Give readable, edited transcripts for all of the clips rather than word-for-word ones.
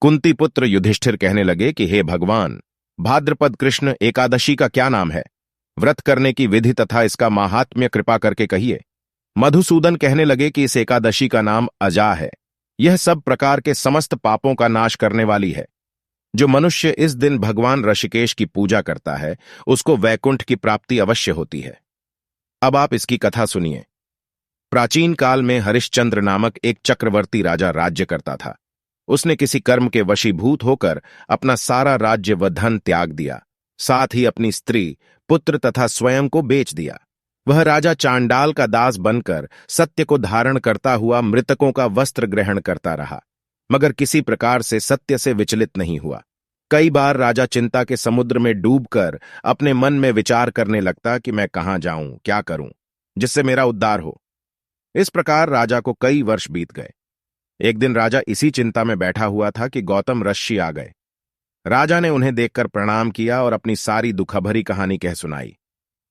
कुंती पुत्र युधिष्ठिर कहने लगे कि हे भगवान, भाद्रपद कृष्ण एकादशी का क्या नाम है? व्रत करने की विधि तथा इसका माहात्म्य कृपा करके कहिए। मधुसूदन कहने लगे कि इस एकादशी का नाम अजा है। यह सब प्रकार के समस्त पापों का नाश करने वाली है। जो मनुष्य इस दिन भगवान ऋषिकेश की पूजा करता है, उसको वैकुंठ की प्राप्ति अवश्य होती है। अब आप इसकी कथा सुनिए। प्राचीन काल में हरिश्चंद्र नामक एक चक्रवर्ती राजा राज्य करता था। उसने किसी कर्म के वशीभूत होकर अपना सारा राज्य व धन त्याग दिया, साथ ही अपनी स्त्री, पुत्र तथा स्वयं को बेच दिया। वह राजा चांडाल का दास बनकर सत्य को धारण करता हुआ मृतकों का वस्त्र ग्रहण करता रहा, मगर किसी प्रकार से सत्य से विचलित नहीं हुआ। कई बार राजा चिंता के समुद्र में डूबकर अपने मन में विचार करने लगता कि मैं कहां जाऊं, क्या करूं, जिससे मेरा उद्धार हो। इस प्रकार राजा को कई वर्ष बीत गए। एक दिन राजा इसी चिंता में बैठा हुआ था कि गौतम ऋषि आ गए। राजा ने उन्हें देखकर प्रणाम किया और अपनी सारी दुखभरी कहानी कह सुनाई।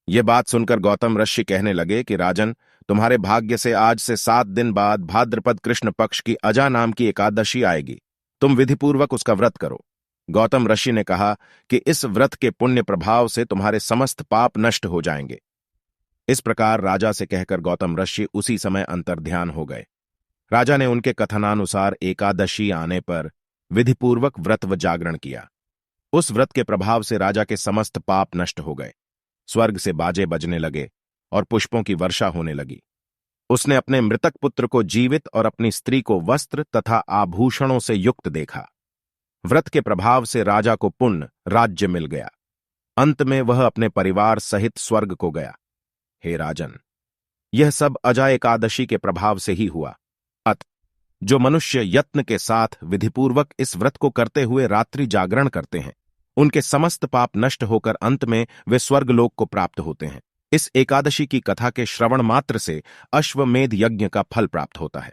यह बात सुनकर गौतम ऋषि कहने लगे कि राजन, तुम्हारे भाग्य से आज से 7 दिन बाद भाद्रपद कृष्ण पक्ष की अजा नाम की एकादशी आएगी। तुम विधिपूर्वक उसका व्रत करो। गौतम ऋषि ने कहा कि इस व्रत के पुण्य प्रभाव से तुम्हारे समस्त पाप नष्ट हो जाएंगे। इस प्रकार राजा से कहकर गौतम ऋषि उसी समय अंतर्ध्यान हो गए। राजा ने उनके कथनानुसार एकादशी आने पर विधिपूर्वक व्रत व जागरण किया। उस व्रत के प्रभाव से राजा के समस्त पाप नष्ट हो गए। स्वर्ग से बाजे बजने लगे और पुष्पों की वर्षा होने लगी। उसने अपने मृतक पुत्र को जीवित और अपनी स्त्री को वस्त्र तथा आभूषणों से युक्त देखा। व्रत के प्रभाव से राजा को पुण्य राज्य मिल गया। अंत में वह अपने परिवार सहित स्वर्ग को गया। हे राजन, यह सब अजा एकादशी के प्रभाव से ही हुआ। जो मनुष्य यत्न के साथ विधिपूर्वक इस व्रत को करते हुए रात्रि जागरण करते हैं, उनके समस्त पाप नष्ट होकर अंत में वे स्वर्गलोक को प्राप्त होते हैं। इस एकादशी की कथा के श्रवण मात्र से अश्वमेध यज्ञ का फल प्राप्त होता है।